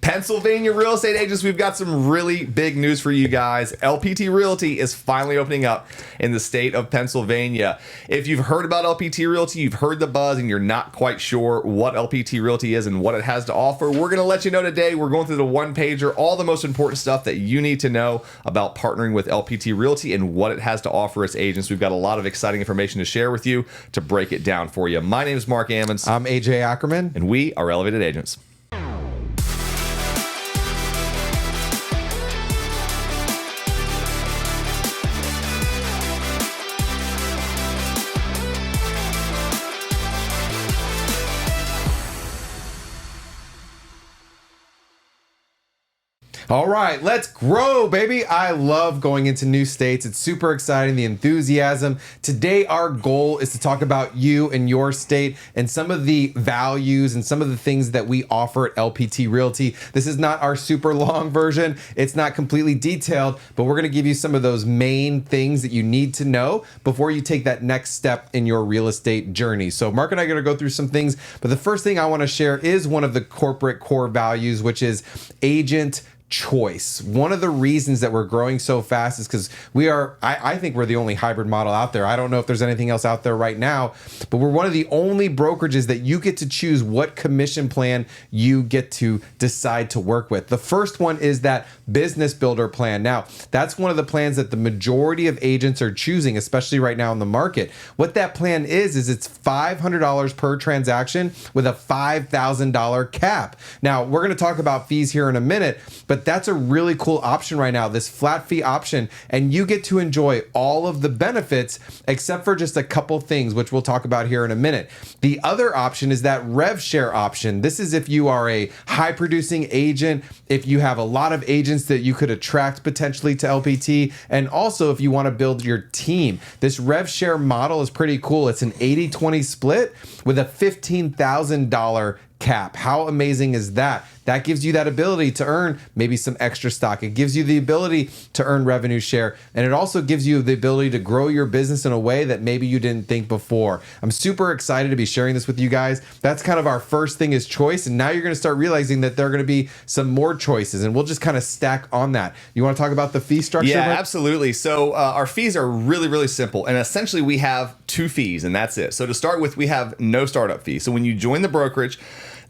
Pennsylvania real estate agents, we've got some really big news for you guys. LPT Realty is finally opening up in the state of Pennsylvania. If you've heard about LPT Realty, you've heard the buzz, and you're not quite sure what LPT Realty is and what it has to offer, we're going to let you know today. We're going through the one-pager, all the most important stuff that you need to know about partnering with LPT Realty and what it has to offer its agents. We've got a lot of exciting information to share with you to break it down for you. My name is Marc AJ. I'm AJ Ackerman. And we are Elevated Agents. All right, let's grow, baby. I love going into new states. It's super exciting, the enthusiasm. Today, our goal is to talk about you and your state and some of the values and some of the things that we offer at LPT Realty. This is not our super long version. It's not completely detailed, but we're going to give you some of those main things that you need to know before you take that next step in your real estate journey. So Mark and I are going to go through some things, but the first thing I want to share is one of the corporate core values, which is agent choice. One of the reasons that we're growing so fast is because I think we're the only hybrid model out there. I don't know if there's anything else out there right now, but we're one of the only brokerages that you get to choose what commission plan you get to decide to work with. The first one is that business builder plan. Now, that's one of the plans that the majority of agents are choosing, especially right now in the market. What that plan is it's $500 per transaction with a $5,000 cap. Now, we're going to talk about fees here in a minute, but that's a really cool option right now, this flat fee option, and you get to enjoy all of the benefits except for just a couple things, which we'll talk about here in a minute. The other option is that Rev Share option. This is if you are a high producing agent, if you have a lot of agents that you could attract potentially to LPT, and also if you want to build your team. This Rev Share model is pretty cool. It's an 80-20 split with a $15,000 cap. How amazing is that? That gives you that ability to earn maybe some extra stock. It gives you the ability to earn revenue share. And it also gives you the ability to grow your business in a way that maybe you didn't think before. I'm super excited to be sharing this with you guys. That's kind of our first thing is choice. And now you're going to start realizing that there are going to be some more choices, and we'll just kind of stack on that. You want to talk about the fee structure? Yeah, Mike? absolutely. So our fees are really, really simple. And essentially we have two fees, and that's it. So to start with, we have no startup fee. So when you join the brokerage,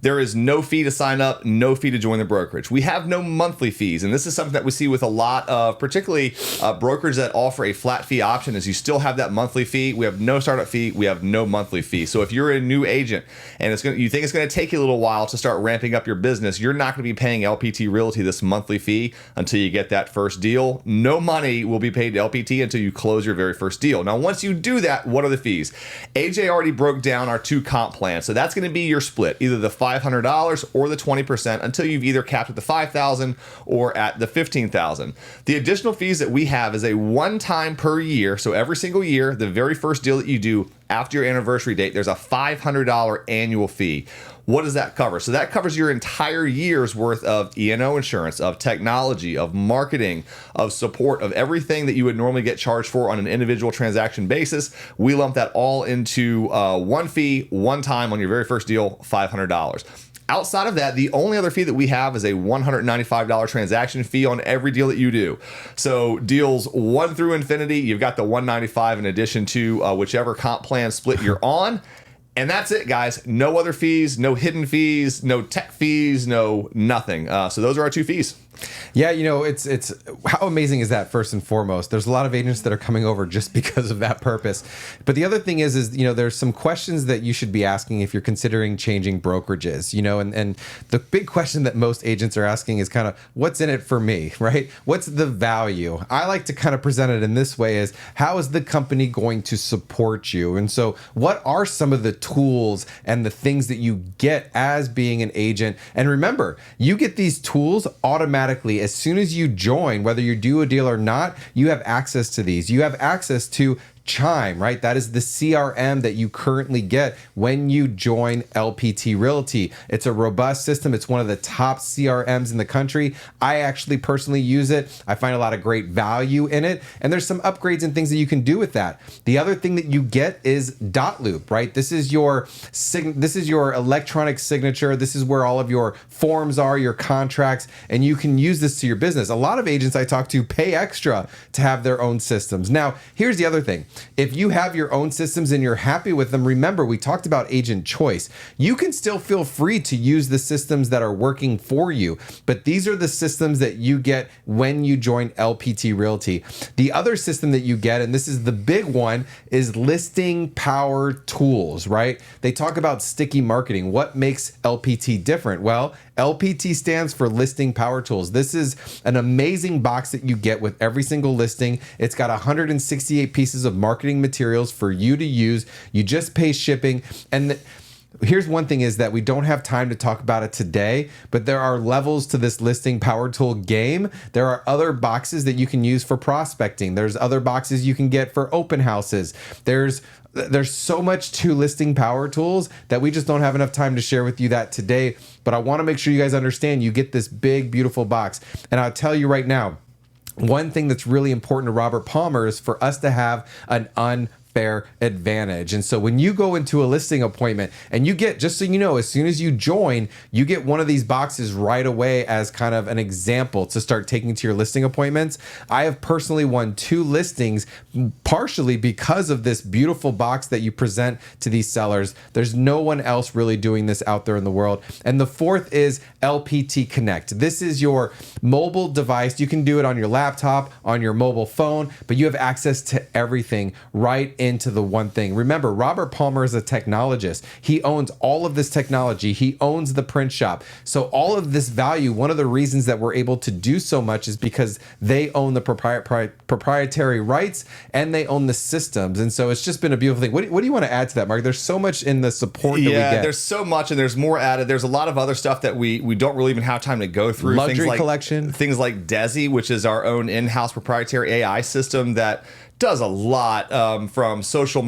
there is no fee to sign up, no fee to join the brokerage. We have no monthly fees, and this is something that we see with a lot of, particularly brokers that offer a flat fee option, is you still have that monthly fee. We have no startup fee, we have no monthly fee. So if you're a new agent and you think it's going to take you a little while to start ramping up your business, you're not going to be paying LPT Realty this monthly fee until you get that first deal. No money will be paid to LPT until you close your very first deal. Now, once you do that, what are the fees? AJ already broke down our two comp plans, so that's going to be your split, either the $500 or the 20% until you've either capped at the $5,000 or at the $15,000. The additional fees that we have is a one-time per year. So every single year, the very first deal that you do after your anniversary date, there's a $500 annual fee. What does that cover? So that covers your entire year's worth of E&O insurance, of technology, of marketing, of support, of everything that you would normally get charged for on an individual transaction basis. We lump that all into one fee, one time on your very first deal, $500. Outside of that, the only other fee that we have is a $195 transaction fee on every deal that you do. So deals 1 through infinity, you've got the $195 in addition to whichever comp plan split you're on. And that's it, guys. No other fees, no hidden fees, no tech fees, no nothing. So those are our two fees. Yeah, it's how amazing is that, first and foremost? There's a lot of agents that are coming over just because of that purpose. But the other thing is there's some questions that you should be asking if you're considering changing brokerages, and the big question that most agents are asking is kind of, what's in it for me, right? What's the value? I like to kind of present it in this way is, how is the company going to support you? And so what are some of the tools and the things that you get as being an agent? And remember, you get these tools automatically as soon as you join. Whether you do a deal or not, you have access to these. You have access to Chime, right? That is the CRM that you currently get when you join LPT Realty. It's a robust system. It's one of the top CRMs in the country. I actually personally use it. I find a lot of great value in it. And there's some upgrades and things that you can do with that. The other thing that you get is Dot Loop, right? This is your electronic signature. This is where all of your forms are, your contracts, and you can use this to your business. A lot of agents I talk to pay extra to have their own systems. Now, here's the other thing. If you have your own systems and you're happy with them, remember, we talked about agent choice. You can still feel free to use the systems that are working for you, but these are the systems that you get when you join LPT Realty. The other system that you get, and this is the big one, is listing power tools, right? They talk about sticky marketing. What makes LPT different? Well, LPT stands for Listing Power Tools. This is an amazing box that you get with every single listing. It's got 168 pieces of marketing materials for you to use. You just pay shipping. And here's one thing is that we don't have time to talk about it today, but there are levels to this listing power tool game. There are other boxes that you can use for prospecting. There's other boxes you can get for open houses. There's so much to listing power tools that we just don't have enough time to share with you that today. But I want to make sure you guys understand you get this big, beautiful box. And I'll tell you right now, one thing that's really important to Robert Palmer is for us to have an unfair advantage. And so when you go into a listing appointment and you get, just so you know, as soon as you join, you get one of these boxes right away as kind of an example to start taking to your listing appointments. I have personally won 2 listings partially because of this beautiful box that you present to these sellers. There's no one else really doing this out there in the world. And the fourth is LPT Connect. This is your mobile device. You can do it on your laptop, on your mobile phone, but you have access to everything right into the one thing. Remember, Robert Palmer is a technologist. He owns all of this technology. He owns the print shop. So all of this value, one of the reasons that we're able to do so much is because they own the proprietary rights and they own the systems. And so it's just been a beautiful thing. What do you want to add to that, Mark? There's so much in the support that we get. Yeah, there's so much, and there's more added. There's a lot of other stuff that we don't really even have time to go through. Luxury collection. Things like Desi, which is our own in-house proprietary AI system that does a lot from social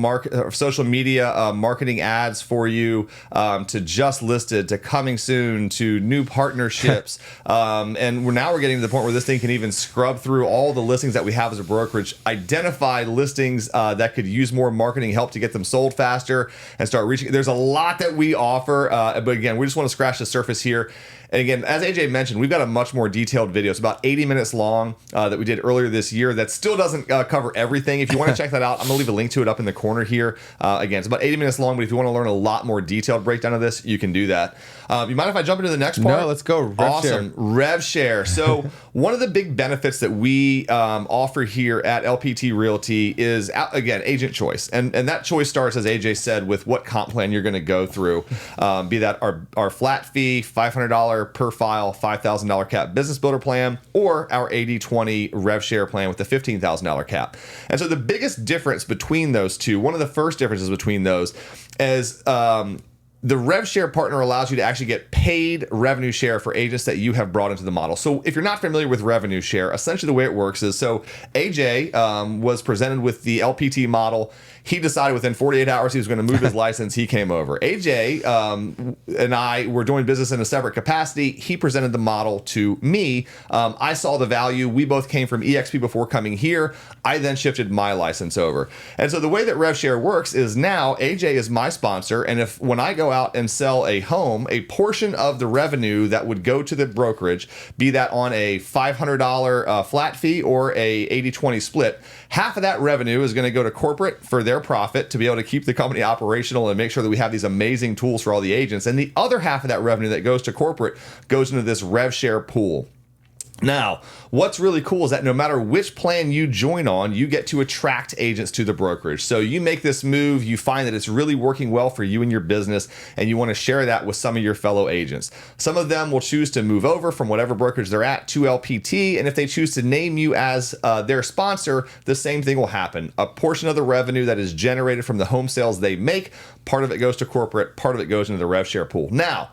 media marketing ads for you to just listed to coming soon to new partnerships. And we're getting to the point where this thing can even scrub through all the listings that we have as a brokerage, identify listings that could use more marketing help to get them sold faster and start reaching. There's a lot that we offer. But again, we just want to scratch the surface here. And again, as AJ mentioned, we've got a much more detailed video. It's about 80 minutes long that we did earlier this year that still doesn't cover everything. If you want to check that out, I'm going to leave a link to it up in the corner here. Again, it's about 80 minutes long, but if you want to learn a lot more detailed breakdown of this, you can do that. You mind if I jump into the next part? No, let's go. Rev Share. Rev Share. So one of the big benefits that we offer here at LPT Realty is, again, agent choice. And that choice starts, as AJ said, with what comp plan you're going to go through. Be that our flat fee, $500 per file, $5,000 cap business builder plan, or our 80/20 Rev Share plan with the $15,000 cap. And so the biggest difference between those two, one of the first differences between those is the Rev Share partner allows you to actually get paid revenue share for agents that you have brought into the model. So if you're not familiar with revenue share, essentially the way it works is, so AJ was presented with the LPT model. He decided within 48 hours he was going to move his license. He came over. AJ and I were doing business in a separate capacity. He presented the model to me. I saw the value. We both came from EXP before coming here. I then shifted my license over. And so the way that Rev Share works is now AJ is my sponsor. And if when I go out and sell a home, a portion of the revenue that would go to the brokerage, be that on a $500 flat fee or a 80/20 split, half of that revenue is going to go to corporate for their profit to be able to keep the company operational and make sure that we have these amazing tools for all the agents. And the other half of that revenue that goes to corporate goes into this Rev Share pool. Now, what's really cool is that no matter which plan you join on, you get to attract agents to the brokerage. So you make this move, you find that it's really working well for you and your business, and you want to share that with some of your fellow agents. Some of them will choose to move over from whatever brokerage they're at to LPT, and if they choose to name you as their sponsor, the same thing will happen. A portion of the revenue that is generated from the home sales they make, part of it goes to corporate, part of it goes into the Rev Share pool. Now,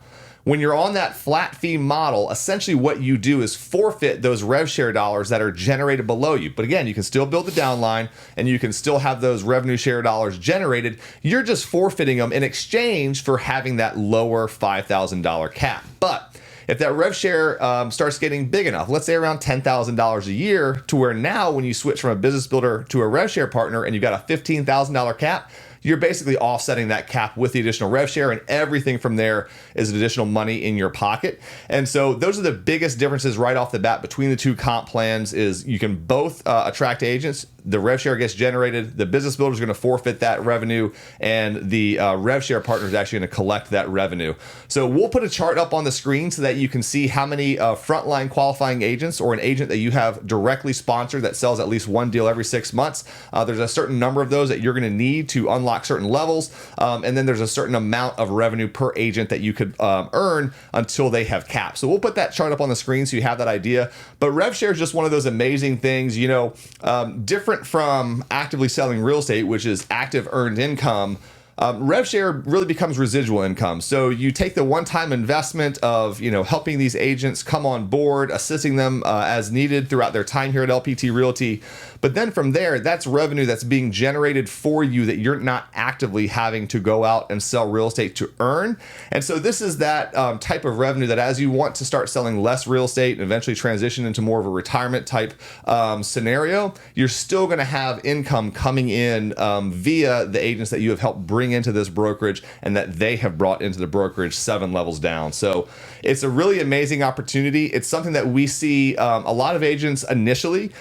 When you're on that flat fee model, essentially what you do is forfeit those rev share dollars that are generated below you. But again, you can still build the downline and you can still have those revenue share dollars generated. You're just forfeiting them in exchange for having that lower $5,000 cap. But if that rev share starts getting big enough, let's say around $10,000 a year, to where now when you switch from a business builder to a rev share partner and you've got a $15,000 cap, you're basically offsetting that cap with the additional rev share, and everything from there is additional money in your pocket. And so those are the biggest differences right off the bat between the two comp plans. Is you can both attract agents. The rev share gets generated. The business builder is going to forfeit that revenue, and the rev share partner is actually going to collect that revenue. So we'll put a chart up on the screen so that you can see how many frontline qualifying agents or an agent that you have directly sponsored that sells at least one deal every 6 months. There's a certain number of those that you're going to need to unlock certain levels, and then there's a certain amount of revenue per agent that you could earn until they have caps. So we'll put that chart up on the screen so you have that idea. But rev share is just one of those amazing things, different from actively selling real estate, which is active earned income. Rev share really becomes residual income. So you take the one-time investment of helping these agents come on board, assisting them as needed throughout their time here at LPT Realty. But then from there, that's revenue that's being generated for you that you're not actively having to go out and sell real estate to earn. And so this is that type of revenue that as you want to start selling less real estate and eventually transition into more of a retirement type scenario, you're still going to have income coming in via the agents that you have helped bring into this brokerage and that they have brought into the brokerage 7 levels down. So it's a really amazing opportunity. It's something that we see a lot of agents initially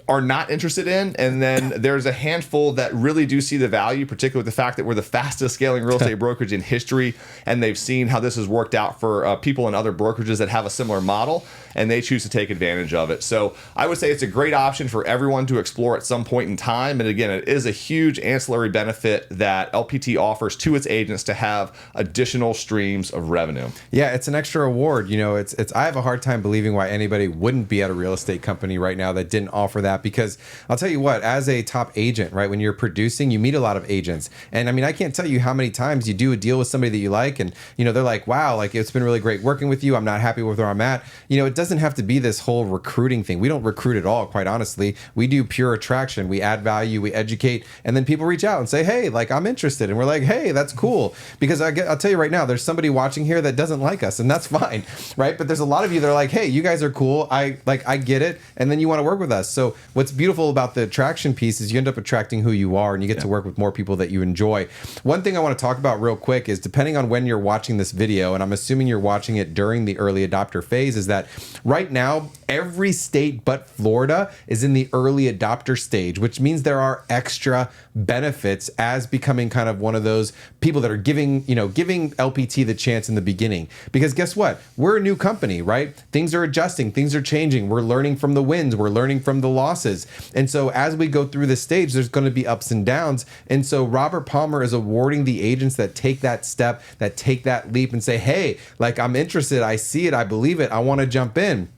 are not interested in, and then there's a handful that really do see the value, particularly with the fact that we're the fastest scaling real estate brokerage in history, and they've seen how this has worked out for people in other brokerages that have a similar model, and they choose to take advantage of it. So I would say it's a great option for everyone to explore at some point in time. And again, it is a huge ancillary benefit that LPT offers to its agents to have additional streams of revenue. Yeah, it's an extra reward. I have a hard time believing why anybody wouldn't be at a real estate company right now that didn't offer that, because I'll tell you what, as a top agent, right, when you're producing, you meet a lot of agents. And I mean, I can't tell you how many times you do a deal with somebody that you like and, they're like, wow, like it's been really great working with you. I'm not happy with where I'm at. It doesn't have to be this whole recruiting thing. We don't recruit at all, quite honestly. We do pure attraction. We add value, we educate, and then people reach out and say, hey, like I'm interested. And we're like, hey, that's cool. Because I'll tell you right now, there's somebody watching here that doesn't like us, and that's fine, right? But there's a lot of you that are like, hey, you guys are cool. I get it. And then you want to work with us. So what's beautiful about the attraction piece is you end up attracting who you are, and you get to work with more people that you enjoy. One thing I want to talk about real quick is, depending on when you're watching this video, and I'm assuming you're watching it during the early adopter phase, is that right now, every state but Florida is in the early adopter stage, which means there are extra benefits as becoming kind of one of those people that are giving LPT the chance in the beginning. Because guess what? We're a new company, right? Things are adjusting, things are changing. We're learning from the wins, we're learning from the losses. And so as we go through this stage, there's going to be ups and downs. And so Robert Palmer is awarding the agents that take that step, that take that leap and say, hey, like I'm interested, I see it, I believe it, I want to jump in.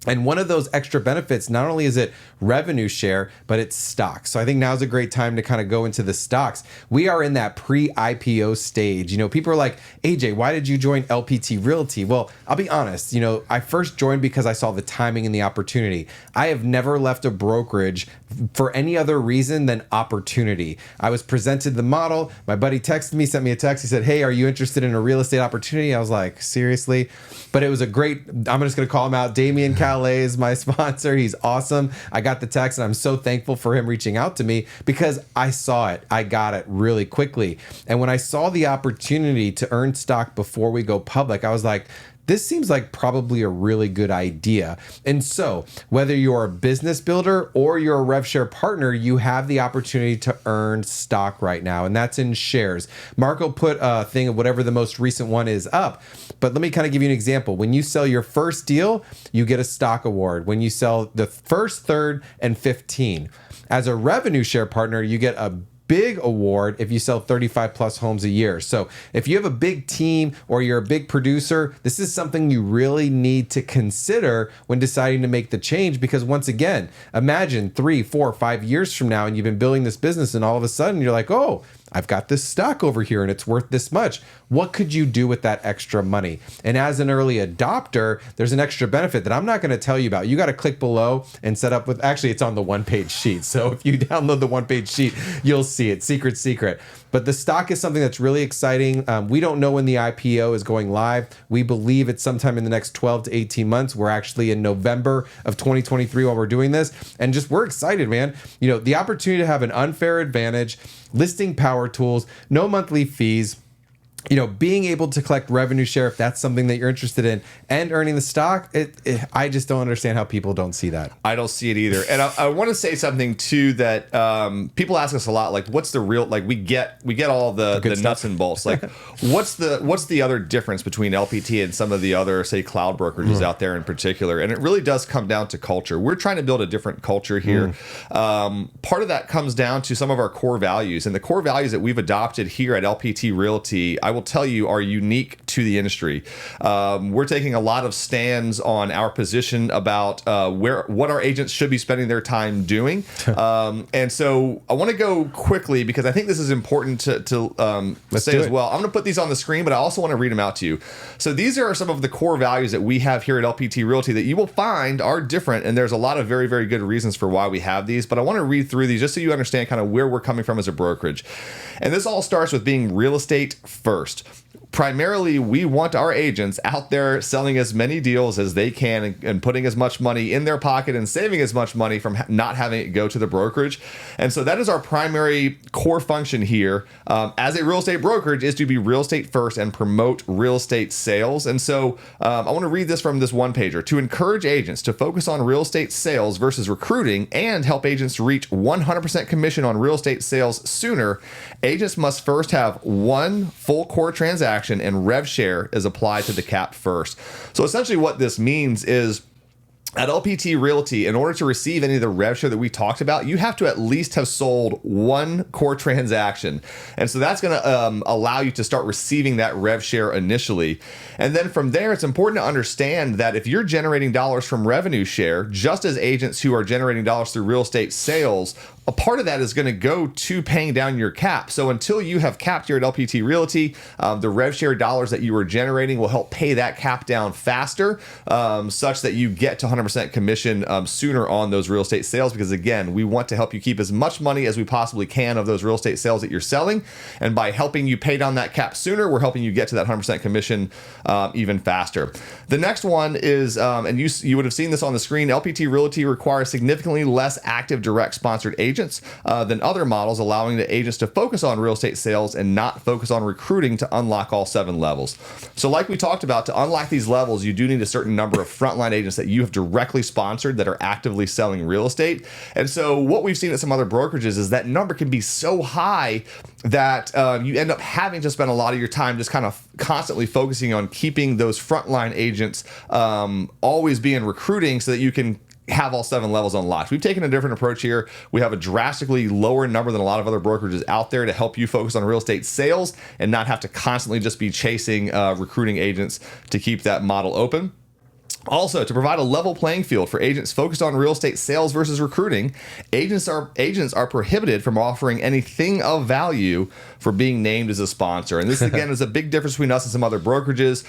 And one of those extra benefits, not only is it revenue share, but it's stocks. So I think now's a great time to kind of go into the stocks. We are in that pre-IPO stage. People are like, AJ, why did you join LPT Realty? Well, I'll be honest. I first joined because I saw the timing and the opportunity. I have never left a brokerage for any other reason than opportunity. I was presented the model. My buddy texted me, sent me a text. He said, hey, are you interested in a real estate opportunity? I was like, seriously? But it was a great, I'm just going to call him out. Damian Calais is my sponsor. He's awesome. I got the text and I'm so thankful for him reaching out to me because I saw it. I got it really quickly. And when I saw the opportunity to earn stock before we go public, I was like, this seems like probably a really good idea. And so whether you're a business builder or you're a Rev Share partner, you have the opportunity to earn stock right now. And that's in shares. Marco put a thing of whatever the most recent one is up. But let me kind of give you an example. When you sell your first deal, you get a stock award. When you sell the first, third, and 15. As a revenue share partner, you get a big award if you sell 35 plus homes a year. So if you have a big team or you're a big producer, this is something you really need to consider when deciding to make the change. Because once again, imagine 3, 4, 5 years from now and you've been building this business and all of a sudden you're like, oh, I've got this stock over here and it's worth this much. What could you do with that extra money? And as an early adopter, there's an extra benefit that I'm not going to tell you about. You got to click below and set up with, actually, it's on the one-page sheet. So if you download the one-page sheet, you'll see it. Secret. But the stock is something that's really exciting. We don't know when the IPO is going live. We believe it's sometime in the next 12 to 18 months. We're actually in November of 2023 while we're doing this. And just we're excited, man. You know, the opportunity to have an unfair advantage, listing power tools, no monthly fees, you know, being able to collect revenue share if that's something that you're interested in, and earning the stock. I just don't understand how people don't see that. I don't see it either. And I want to say something too that people ask us a lot, like, what's the real, like, we get all the nuts and bolts. Like, what's the other difference between LPT and some of the other, say, cloud brokerages out there in particular? And it really does come down to culture. We're trying to build a different culture here. Part of that comes down to some of our core values, and the core values that we've adopted here at LPT Realty, I will tell you, are unique to the industry. We're taking a lot of stands on our position about what our agents should be spending their time doing. And so I want to go quickly because I think this is important to say as well. I'm going to put these on the screen, but I also want to read them out to you. So these are some of the core values that we have here at LPT Realty that you will find are different. And there's a lot of very, very good reasons for why we have these. But I want to read through these just so you understand kind of where we're coming from as a brokerage. And this all starts with being real estate first. Primarily, we want our agents out there selling as many deals as they can and putting as much money in their pocket and saving as much money from not having it go to the brokerage. And so that is our primary core function here as a real estate brokerage, is to be real estate first and promote real estate sales. And so I want to read this from this one pager. To encourage agents to focus on real estate sales versus recruiting and help agents reach 100% commission on real estate sales sooner, agents must first have one full core transaction, and Rev Share is applied to the cap first. So essentially what this means is, at LPT Realty, in order to receive any of the rev share that we talked about, you have to at least have sold one core transaction. And so that's going to allow you to start receiving that rev share initially. And then from there, it's important to understand that if you're generating dollars from revenue share, just as agents who are generating dollars through real estate sales, a part of that is going to go to paying down your cap. So until you have capped here at LPT Realty, the rev share dollars that you are generating will help pay that cap down faster, such that you get to 100% commission sooner on those real estate sales. Because again, we want to help you keep as much money as we possibly can of those real estate sales that you're selling. And by helping you pay down that cap sooner, we're helping you get to that 100% commission even faster. The next one is, and you would have seen this on the screen, LPT Realty requires significantly less active direct sponsored agents than other models, allowing the agents to focus on real estate sales and not focus on recruiting to unlock all 7 levels. So like we talked about, to unlock these levels, you do need a certain number of frontline agents that you have directly sponsored that are actively selling real estate. And so what we've seen at some other brokerages is that number can be so high that you end up having to spend a lot of your time just kind of constantly focusing on keeping those frontline agents always being recruiting so that you can have all 7 levels unlocked. We've taken a different approach here. We have a drastically lower number than a lot of other brokerages out there to help you focus on real estate sales and not have to constantly just be chasing recruiting agents to keep that model open. Also, to provide a level playing field for agents focused on real estate sales versus recruiting, agents are prohibited from offering anything of value for being named as a sponsor. And this, again, is a big difference between us and some other brokerages,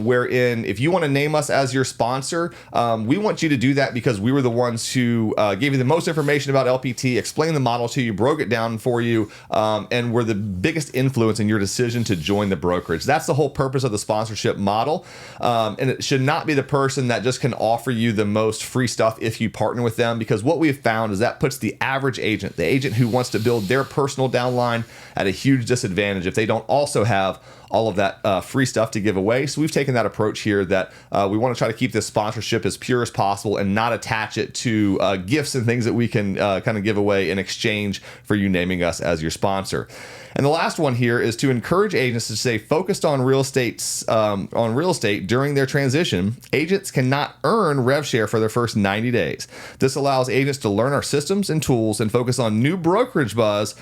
wherein if you want to name us as your sponsor, we want you to do that because we were the ones who gave you the most information about LPT, explained the model to you, broke it down for you, and were the biggest influence in your decision to join the brokerage. That's the whole purpose of the sponsorship model. And it should not be the person that just can offer you the most free stuff if you partner with them, because what we've found is that puts the average agent, the agent who wants to build their personal downline, at a huge disadvantage if they don't also have all of that free stuff to give away. So we've taken that approach here that we want to try to keep this sponsorship as pure as possible and not attach it to gifts and things that we can kind of give away in exchange for you naming us as your sponsor. And the last one here is to encourage agents to stay focused on real estate during their transition. Agents cannot earn rev share for their first 90 days. This allows agents to learn our systems and tools and focus on new brokerage buzz.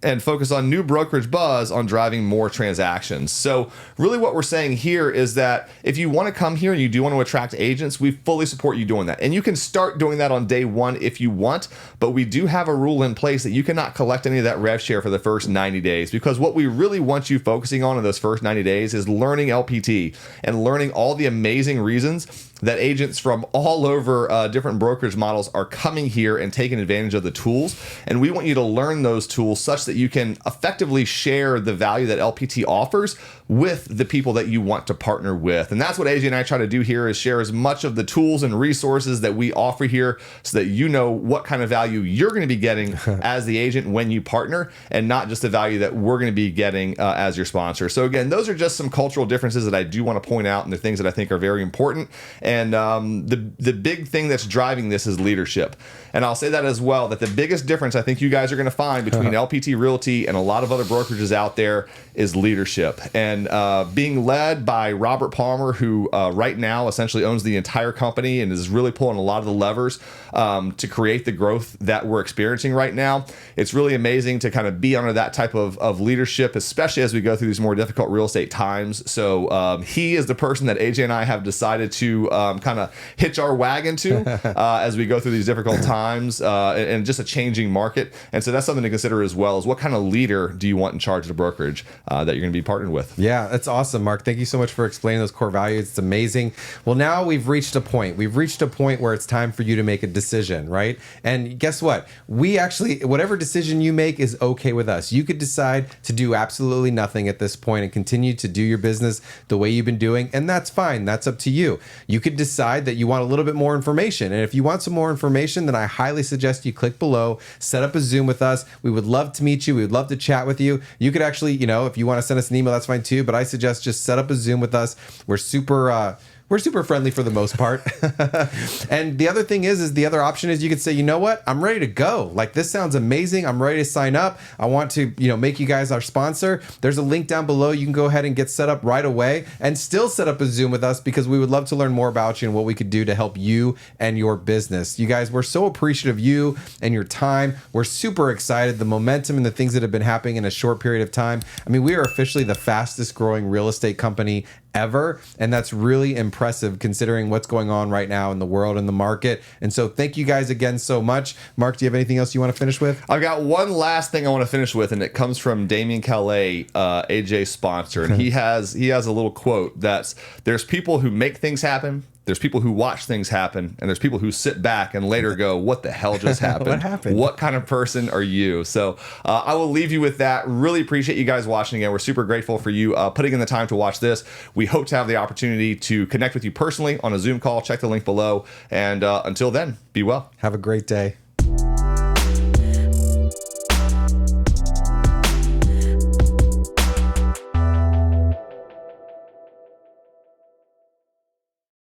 and focus on new brokerage buzz on driving more transactions. So really what we're saying here is that if you want to come here and you do want to attract agents, we fully support you doing that. And you can start doing that on day one if you want, but we do have a rule in place that you cannot collect any of that rev share for the first 90 days, because what we really want you focusing on in those first 90 days is learning LPT and learning all the amazing reasons that agents from all over different brokerage models are coming here and taking advantage of the tools. And we want you to learn those tools such that you can effectively share the value that LPT offers with the people that you want to partner with. And that's what AJ and I try to do here, is share as much of the tools and resources that we offer here so that you know what kind of value you're going to be getting as the agent when you partner, and not just the value that we're going to be getting as your sponsor. So again, those are just some cultural differences that I do want to point out, and the things that I think are very important. And the big thing that's driving this is leadership. And I'll say that as well, that the biggest difference I think you guys are going to find between LPT Realty and a lot of other brokerages out there is leadership. And being led by Robert Palmer, who right now essentially owns the entire company and is really pulling a lot of the levers to create the growth that we're experiencing right now. It's really amazing to kind of be under that type of leadership, especially as we go through these more difficult real estate times. So he is the person that AJ and I have decided to kind of hitch our wagon to as we go through these difficult times and just a changing market. And so that's something to consider as well, is what kind of leader do you want in charge of the brokerage that you're going to be partnered with. Yeah, that's awesome, Mark. Thank you so much for explaining those core values. It's amazing. Well, now we've reached a point. We've reached a point where it's time for you to make a decision, right? And guess what? We actually, whatever decision you make is okay with us. You could decide to do absolutely nothing at this point and continue to do your business the way you've been doing, and that's fine. That's up to you. You could decide that you want a little bit more information. And if you want some more information, then I highly suggest you click below, set up a Zoom with us. We would love to meet you. We would love to chat with you. You could actually, if you want to send us an email, that's fine too. But I suggest just set up a Zoom with us. We're super friendly for the most part. And the other thing is the other option is you could say, you know what? I'm ready to go. Like, this sounds amazing. I'm ready to sign up. I want to, make you guys our sponsor. There's a link down below. You can go ahead and get set up right away and still set up a Zoom with us, because we would love to learn more about you and what we could do to help you and your business. You guys, we're so appreciative of you and your time. We're super excited. The momentum and the things that have been happening in a short period of time. I mean, we are officially the fastest growing real estate company ever. And that's really impressive considering what's going on right now in the world and the market. And so thank you guys again so much. Mark, do you have anything else you want to finish with? I've got one last thing I want to finish with, and it comes from Damien Calais, AJ's sponsor. And he has a little quote that's, there's people who make things happen, there's people who watch things happen, and there's people who sit back and later go, what the hell just happened? What happened? What kind of person are you? So I will leave you with that. Really appreciate you guys watching again. We're super grateful for you putting in the time to watch this. We hope to have the opportunity to connect with you personally on a Zoom call. Check the link below. And until then, be well. Have a great day.